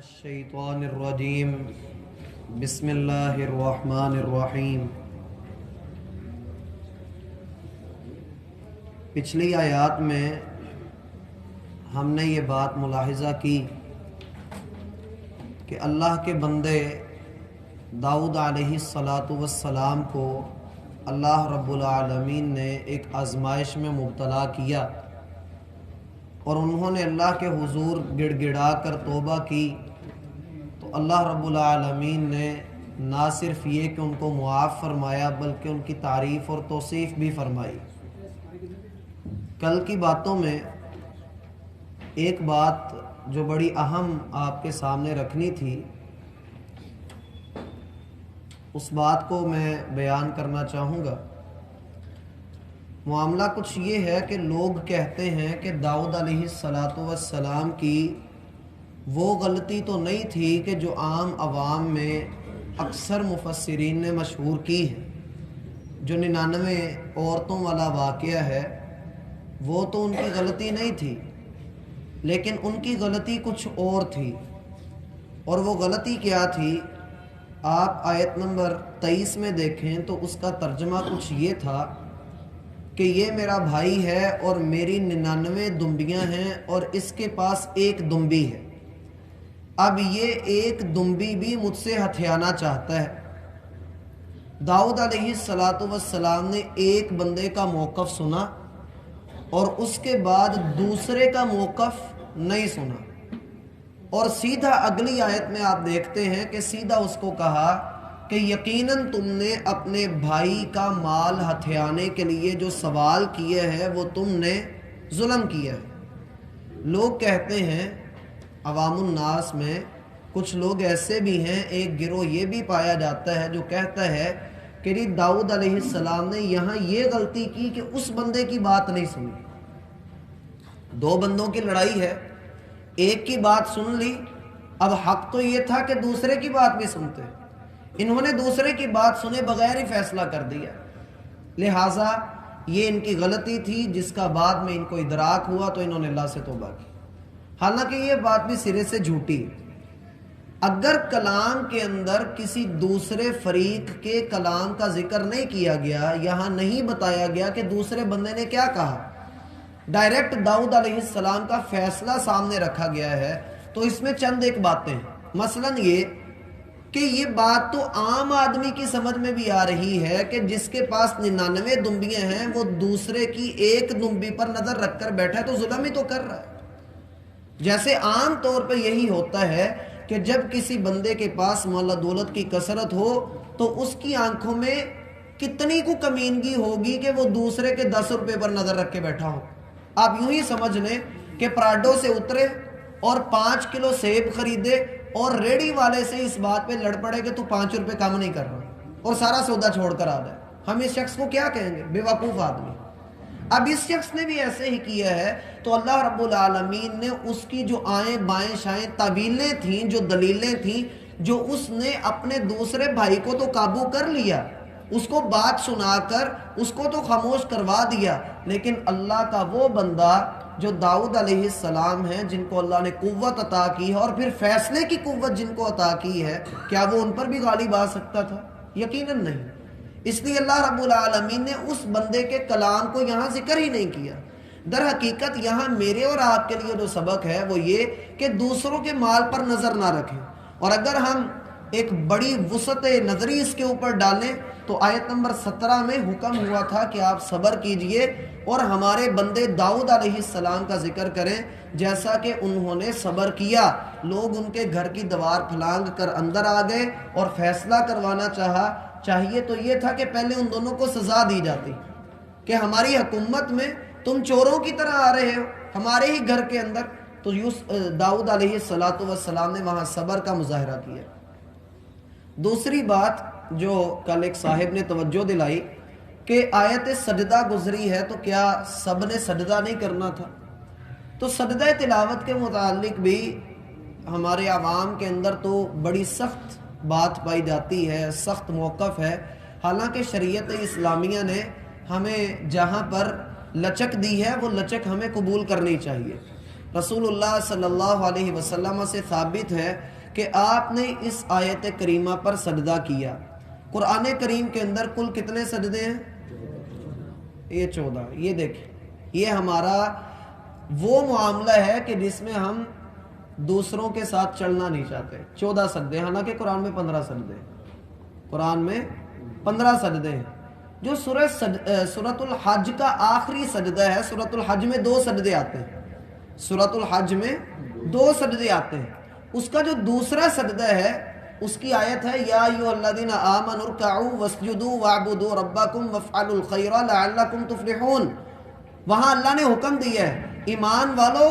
الشیطان الرجیم بسم اللہ الرحمن الرحیم۔ پچھلی آیات میں ہم نے یہ بات ملاحظہ کی کہ اللہ کے بندے داؤد علیہ السلام کو اللہ رب العالمین نے ایک آزمائش میں مبتلا کیا اور انہوں نے اللہ کے حضور گڑ گڑا کر توبہ کی تو اللہ رب العالمین نے نہ صرف یہ کہ ان کو معاف فرمایا بلکہ ان کی تعریف اور توصیف بھی فرمائی۔ کل کی باتوں میں ایک بات جو بڑی اہم آپ کے سامنے رکھنی تھی اس بات کو میں بیان کرنا چاہوں گا۔ معاملہ کچھ یہ ہے کہ لوگ کہتے ہیں کہ داؤد علیہ السلام کی وہ غلطی تو نہیں تھی کہ جو عام عوام میں اکثر مفسرین نے مشہور کی ہے، جو 99 عورتوں والا واقعہ ہے وہ تو ان کی غلطی نہیں تھی، لیکن ان کی غلطی کچھ اور تھی۔ اور وہ غلطی کیا تھی؟ آپ آیت نمبر 23 میں دیکھیں تو اس کا ترجمہ کچھ یہ تھا کہ یہ میرا بھائی ہے اور میری 99 دمبیاں ہیں اور اس کے پاس ایک دمبی ہے، اب یہ ایک دمبی بھی مجھ سے ہتھیانا چاہتا ہے۔ داؤد علیہ السلام نے ایک بندے کا موقف سنا اور اس کے بعد دوسرے کا موقف نہیں سنا، اور سیدھا اگلی آیت میں آپ دیکھتے ہیں کہ سیدھا اس کو کہا کہ یقیناً تم نے اپنے بھائی کا مال ہتھیانے کے لیے جو سوال کیے ہے وہ تم نے ظلم کیا ہے۔ لوگ کہتے ہیں، عوام الناس میں کچھ لوگ ایسے بھی ہیں، ایک گروہ یہ بھی پایا جاتا ہے جو کہتا ہے کہ داؤد علیہ السلام نے یہاں یہ غلطی کی کہ اس بندے کی بات نہیں سنی۔ دو بندوں کی لڑائی ہے، ایک کی بات سن لی، اب حق تو یہ تھا کہ دوسرے کی بات بھی سنتے، انہوں نے دوسرے کی بات سنے بغیر ہی فیصلہ کر دیا، لہٰذا یہ ان کی غلطی تھی جس کا بعد میں ان کو ادراک ہوا تو انہوں نے اللہ سے توبہ کی۔ حالانکہ یہ بات بھی سرے سے جھوٹی ہے۔ اگر کلام کے اندر کسی دوسرے فریق کے کلام کا ذکر نہیں کیا گیا، یہاں نہیں بتایا گیا کہ دوسرے بندے نے کیا کہا، ڈائریکٹ داؤد علیہ السلام کا فیصلہ سامنے رکھا گیا ہے، تو اس میں چند ایک باتیں ہیں۔ مثلاً یہ کہ یہ بات تو عام آدمی کی سمجھ میں بھی آ رہی ہے کہ جس کے پاس 99 دمبیاں ہیں وہ دوسرے کی ایک دمبی پر نظر رکھ کر بیٹھا ہے تو ظلم ہی تو کر رہا ہے۔ جیسے عام طور پہ یہی ہوتا ہے کہ جب کسی بندے کے پاس مال دولت کی کثرت ہو تو اس کی آنکھوں میں کتنی کو کمینگی ہوگی کہ وہ دوسرے کے 10 روپے پر نظر رکھ کے بیٹھا ہو۔ آپ یوں ہی سمجھ لیں کہ پراڈو سے اترے اور 5 کلو سیب خریدے اور ریڑی والے سے اس بات پہ لڑ پڑے کہ تو 5 روپے کم نہیں کر رہا اور سارا سودا چھوڑ کر آ جائے، ہم اس شخص کو کیا کہیں گے؟ بے وقوف آدمی۔ اب اس شخص نے بھی ایسے ہی کیا ہے تو اللہ رب العالمین نے اس کی جو آئیں بائیں شائیں تعویلیں تھیں، جو دلیلیں تھیں، جو اس نے اپنے دوسرے بھائی کو تو قابو کر لیا، اس کو بات سنا کر اس کو تو خاموش کروا دیا، لیکن اللہ کا وہ بندہ جو داؤد علیہ السلام ہیں جن کو اللہ نے قوت عطا کی ہے اور پھر فیصلے کی قوت جن کو عطا کی ہے، کیا وہ ان پر بھی غالب آ سکتا تھا؟ یقیناً نہیں۔ اس لیے اللہ رب العالمین نے اس بندے کے کلام کو یہاں ذکر ہی نہیں کیا۔ در حقیقت یہاں میرے اور آپ کے لیے جو سبق ہے وہ یہ کہ دوسروں کے مال پر نظر نہ رکھیں، اور اگر ہم ایک بڑی وسعت نظری اس کے اوپر ڈالیں تو آیت نمبر 17 میں حکم ہوا تھا کہ آپ صبر کیجئے اور ہمارے بندے داؤد علیہ السلام کا ذکر کریں جیسا کہ انہوں نے صبر کیا۔ لوگ ان کے گھر کی دیوار پھلانگ کر اندر آ گئے اور فیصلہ کروانا چاہیے تو یہ تھا کہ پہلے ان دونوں کو سزا دی جاتی کہ ہماری حکومت میں تم چوروں کی طرح آ رہے ہو ہمارے ہی گھر کے اندر، تو داؤد علیہ السلام نے وہاں صبر کا مظاہرہ کیا۔ دوسری بات جو کل ایک صاحب نے توجہ دلائی کہ آیت سجدہ گزری ہے تو کیا سب نے سجدہ نہیں کرنا تھا؟ تو سجدہ تلاوت کے متعلق بھی ہمارے عوام کے اندر تو بڑی سخت بات پائی جاتی ہے، سخت موقف ہے، حالانکہ شریعت اسلامیہ نے ہمیں جہاں پر لچک دی ہے وہ لچک ہمیں قبول کرنی چاہیے۔ رسول اللہ صلی اللہ علیہ وسلم سے ثابت ہے کہ آپ نے اس آیت کریمہ پر سجدہ کیا۔ قرآن کریم کے اندر کل کتنے سجدے ہیں؟ یہ 14۔ یہ دیکھیں، یہ ہمارا وہ معاملہ ہے کہ جس میں ہم دوسروں کے ساتھ چلنا نہیں چاہتے۔ 14 سجدے، حالانکہ قرآن میں 15 سجدے ہیں، قرآن میں 15 سجدے ہیں۔ جو سورۃ الحج کا آخری سجدہ ہے، سورۃ الحج میں 2 سجدے آتے ہیں، سورۃ الحج میں 2 سجدے آتے ہیں۔ اس کا جو دوسرا سجدہ ہے اس کی آیت ہے یا ایھا الذین آمنوا ارکعوا واسجدوا واعبدوا ربکم وافعلوا الخیر لعلکم تفلحون۔ وہاں اللہ نے حکم دیا ہے ایمان والو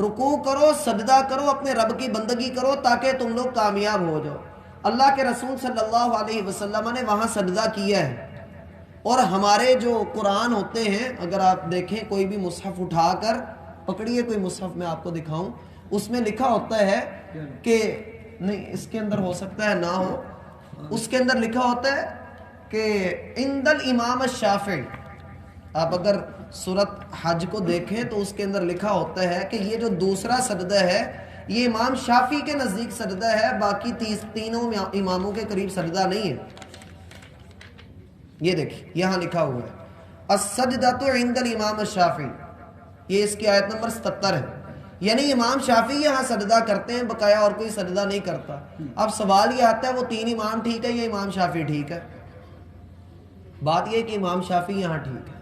رکوع کرو، سجدہ کرو، اپنے رب کی بندگی کرو تاکہ تم لوگ کامیاب ہو جاؤ۔ اللہ کے رسول صلی اللہ علیہ وسلم نے وہاں سجدہ کیا ہے۔ اور ہمارے جو قرآن ہوتے ہیں، اگر آپ دیکھیں کوئی بھی مصحف اٹھا کر پکڑیے، کوئی مصحف میں آپ کو دکھاؤں، اس میں لکھا ہوتا ہے کہ نہیں، اس کے اندر ہو سکتا ہے نہ ہو، اس کے اندر لکھا ہوتا ہے کہ عند الامام الشافعی۔ آپ اگر سورۃ حج کو دیکھیں تو اس کے اندر لکھا ہوتا ہے کہ یہ جو دوسرا سجدہ ہے یہ امام شافعی کے نزدیک سجدہ ہے، باقی تینوں اماموں کے قریب سجدہ نہیں ہے۔ یہ دیکھیں یہاں لکھا ہوا ہے السجدۃ عند الامام الشافعی، یہ اس کی آیت نمبر 77 ہے۔ یعنی امام شافعی یہاں سجدہ کرتے ہیں، بقایا اور کوئی سجدہ نہیں کرتا۔ اب سوال یہ آتا ہے وہ 3 امام ٹھیک ہے یا امام شافعی ٹھیک ہے؟ بات یہ ہے کہ امام شافعی یہاں ٹھیک ہے،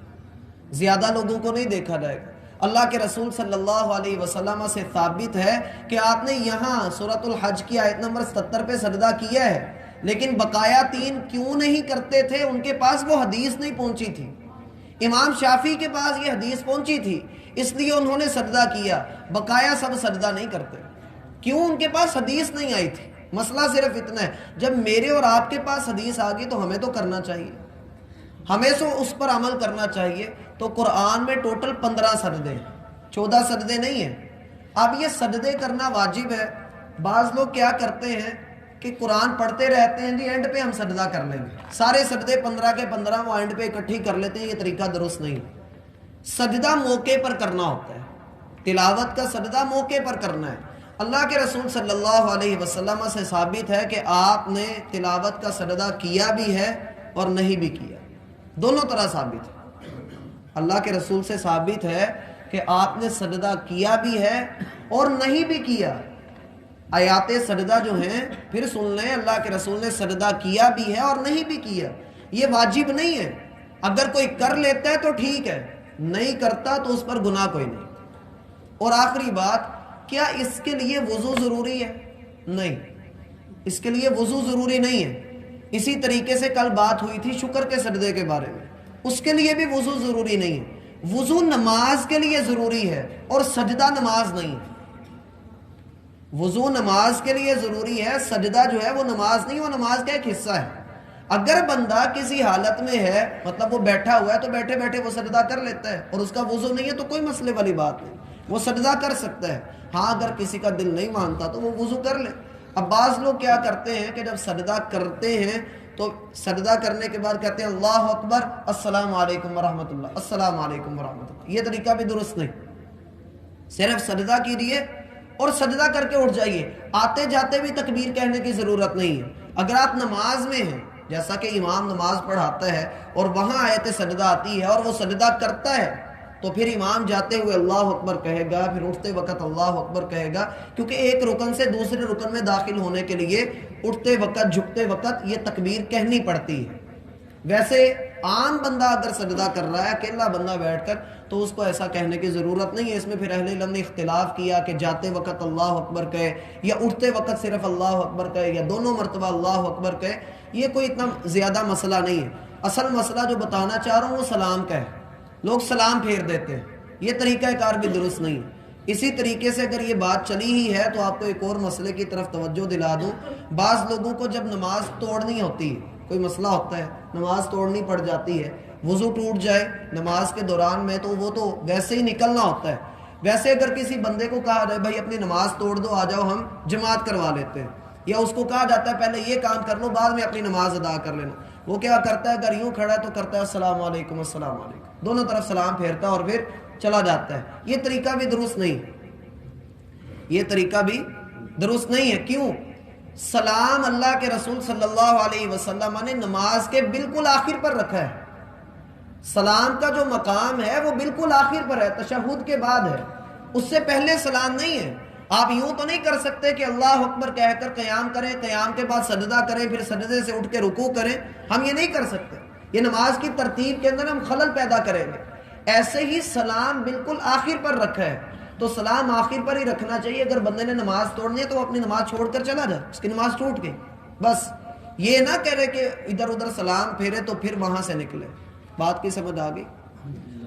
زیادہ لوگوں کو نہیں دیکھا جائے گا۔ اللہ کے رسول صلی اللہ علیہ وسلم سے ثابت ہے کہ آپ نے یہاں سورۃ الحج کی آیت نمبر 77 پہ سجدہ کیا ہے، لیکن بقایا 3 کیوں نہیں کرتے تھے؟ ان کے پاس وہ حدیث نہیں پہنچی تھی۔ امام شافعی کے پاس یہ حدیث پہنچی تھی، اس لیے انہوں نے سجدہ کیا، بقایا سب سجدہ نہیں کرتے۔ کیوں؟ ان کے پاس حدیث نہیں آئی تھی۔ مسئلہ صرف اتنا ہے، جب میرے اور آپ کے پاس حدیث آ گئی تو ہمیں تو کرنا چاہیے، ہمیں تو اس پر عمل کرنا چاہیے۔ تو قرآن میں ٹوٹل 15 سجدے ہیں، 14 سجدے نہیں ہیں۔ اب یہ سجدے کرنا واجب ہے۔ بعض لوگ کیا کرتے ہیں کہ قرآن پڑھتے رہتے ہیں، جی اینڈ پہ ہم سجدہ کر لیں گے، سارے سجدے 15 کے 15 وہ اینڈ پہ اکٹھی کر لیتے ہیں۔ یہ طریقہ درست نہیں۔ سجدہ موقع پر کرنا ہوتا ہے، تلاوت کا سجدہ موقع پر کرنا ہے۔ اللہ کے رسول صلی اللہ علیہ وسلم سے ثابت ہے کہ آپ نے تلاوت کا سجدہ کیا بھی ہے اور نہیں بھی کیا، دونوں طرح ثابت ہے۔ اللہ کے رسول سے ثابت ہے کہ آپ نے سجدہ کیا بھی ہے اور نہیں بھی کیا۔ آیات سجدہ جو ہیں پھر سن لیں، اللہ کے رسول نے سجدہ کیا بھی ہے اور نہیں بھی کیا۔ یہ واجب نہیں ہے، اگر کوئی کر لیتا ہے تو ٹھیک ہے، نہیں کرتا تو اس پر گناہ کوئی نہیں۔ اور آخری بات، کیا اس کے لیے وضو ضروری ہے؟ نہیں، اس کے لیے وضو ضروری نہیں ہے۔ اسی طریقے سے کل بات ہوئی تھی شکر کے سجدے کے بارے میں، اس کے لیے بھی وضو ضروری نہیں ہے۔ وضو نماز کے لیے ضروری ہے اور سجدہ نماز نہیں ہے۔ وضو نماز کے لیے ضروری ہے، سجدہ جو ہے وہ نماز نہیں، وہ نماز کا ایک حصہ ہے۔ اگر بندہ کسی حالت میں ہے، مطلب وہ بیٹھا ہوا ہے تو بیٹھے بیٹھے وہ سجدہ کر لیتا ہے اور اس کا وضو نہیں ہے تو کوئی مسئلے والی بات نہیں، وہ سجدہ کر سکتا ہے۔ ہاں اگر کسی کا دل نہیں مانتا تو وہ وضو کر لے۔ اب بعض لوگ کیا کرتے ہیں کہ جب سجدہ کرتے ہیں تو سجدہ کرنے کے بعد کہتے ہیں اللہ اکبر السلام علیکم ورحمۃ اللہ، السلام علیکم ورحمۃ اللہ۔ یہ طریقہ بھی درست نہیں۔ صرف سجدہ کیجیے اور سجدہ کر کے اٹھ جائیے، آتے جاتے بھی تکبیر کہنے کی ضرورت نہیں ہے۔ اگر آپ نماز میں ہیں، جیسا کہ امام نماز پڑھاتا ہے اور وہاں آیت سجدہ آتی ہے اور وہ سجدہ کرتا ہے تو پھر امام جاتے ہوئے اللہ اکبر کہے گا، پھر اٹھتے وقت اللہ اکبر کہے گا، کیونکہ ایک رکن سے دوسرے رکن میں داخل ہونے کے لیے اٹھتے وقت جھکتے وقت یہ تکبیر کہنی پڑتی ہے۔ ویسے عام بندہ اگر سجدہ کر رہا ہے اکیلا بندہ بیٹھ کر تو اس کو ایسا کہنے کی ضرورت نہیں ہے۔ اس میں پھر اہل علم نے اختلاف کیا کہ جاتے وقت اللہ اکبر کہے یا اٹھتے وقت صرف اللہ اکبر کہے یا دونوں مرتبہ اللہ اکبر کہے۔ یہ کوئی اتنا زیادہ مسئلہ نہیں ہے۔ اصل مسئلہ جو بتانا چاہ رہا ہوں وہ سلام کا ہے، لوگ سلام پھیر دیتے ہیں، یہ طریقہ کار بھی درست نہیں ہے۔ اسی طریقے سے اگر یہ بات چلی ہی ہے تو آپ کو ایک اور مسئلے کی طرف توجہ دلا دوں۔ بعض لوگوں کو جب نماز توڑنی ہوتی ہے، کوئی مسئلہ ہوتا ہے، نماز توڑنی پڑ جاتی ہے، وضو ٹوٹ جائے نماز کے دوران میں تو وہ تو ویسے ہی نکلنا ہوتا ہے۔ ویسے اگر کسی بندے کو کہا جائے بھائی اپنی نماز توڑ دو، آ جاؤ ہم جماعت کروا لیتے ہیں، یا اس کو کہا جاتا ہے پہلے یہ کام کر لو بعد میں اپنی نماز ادا کر لینا، وہ کیا کرتا ہے؟ اگر یوں کھڑا ہے تو کرتا ہے السلام علیکم السلام علیکم، دونوں طرف سلام پھیرتا ہے اور پھر چلا جاتا ہے۔ یہ طریقہ بھی درست نہیں۔ یہ طریقہ بھی درست نہیں ہے. کیوں؟ سلام اللہ کے رسول صلی اللہ علیہ وسلم نے نماز کے بالکل آخر پر رکھا ہے. سلام کا جو مقام ہے وہ بالکل آخر پر ہے، تشہد کے بعد ہے، اس سے پہلے سلام نہیں ہے. آپ یوں تو نہیں کر سکتے کہ اللہ اکبر کہہ کر قیام کریں، قیام کے بعد سجدہ کریں، پھر سجدے سے اٹھ کے رکوع کریں. ہم یہ نہیں کر سکتے، یہ نماز کی ترتیب کے اندر ہم خلل پیدا کریں گے. ایسے ہی سلام بالکل آخر پر رکھا ہے، تو سلام آخر پر ہی رکھنا چاہیے. اگر بندے نے نماز توڑنی ہے تو وہ اپنی نماز چھوڑ کر چلا جائے، اس کی نماز ٹوٹ گئی. بس یہ نہ کہہ رہے کہ ادھر ادھر سلام پھیرے تو پھر وہاں سے نکلے. بات کی سمجھ آ گئی؟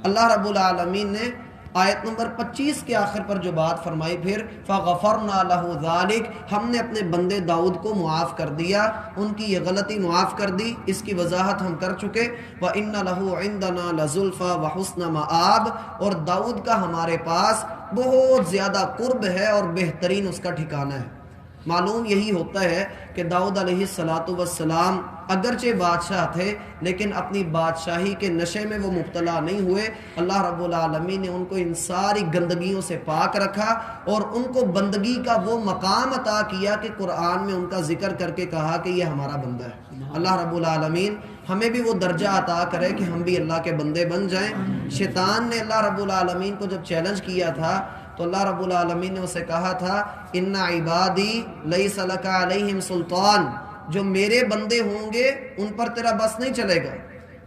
اللہ رب العالمین نے آیت نمبر 25 کے آخر پر جو بات فرمائی، پھر فَغَفَرْنَا لَهُ ذَلِكَ، ہم نے اپنے بندے داؤد کو معاف کر دیا، ان کی یہ غلطی معاف کر دی. اس کی وضاحت ہم کر چکے. وَإِنَّ لَهُ عِنْدَنَا لَزُلْفَى وَحُسْنَ مَآب، اور داؤد کا ہمارے پاس بہت زیادہ قرب ہے اور بہترین اس کا ٹھکانہ ہے. معلوم یہی ہوتا ہے کہ داؤد علیہ السلام اگرچہ بادشاہ تھے لیکن اپنی بادشاہی کے نشے میں وہ مبتلا نہیں ہوئے. اللہ رب العالمین نے ان کو ان ساری گندگیوں سے پاک رکھا اور ان کو بندگی کا وہ مقام عطا کیا کہ قرآن میں ان کا ذکر کر کے کہا کہ یہ ہمارا بندہ ہے. اللہ رب العالمین ہمیں بھی وہ درجہ عطا کرے کہ ہم بھی اللہ کے بندے بن جائیں. شیطان نے اللہ رب العالمین کو جب چیلنج کیا تھا تو اللہ رب العالمین نے اسے کہا تھا ان عبادی لیس لک علیہم سلطان، جو میرے بندے ہوں گے ان پر تیرا بس نہیں چلے گا.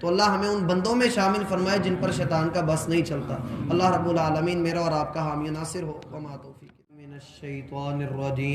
تو اللہ ہمیں ان بندوں میں شامل فرمائے جن پر شیطان کا بس نہیں چلتا. اللہ رب العالمین میرا اور آپ کا حامی ناصر ہو. وما توفیق من الشیطان الرجیم.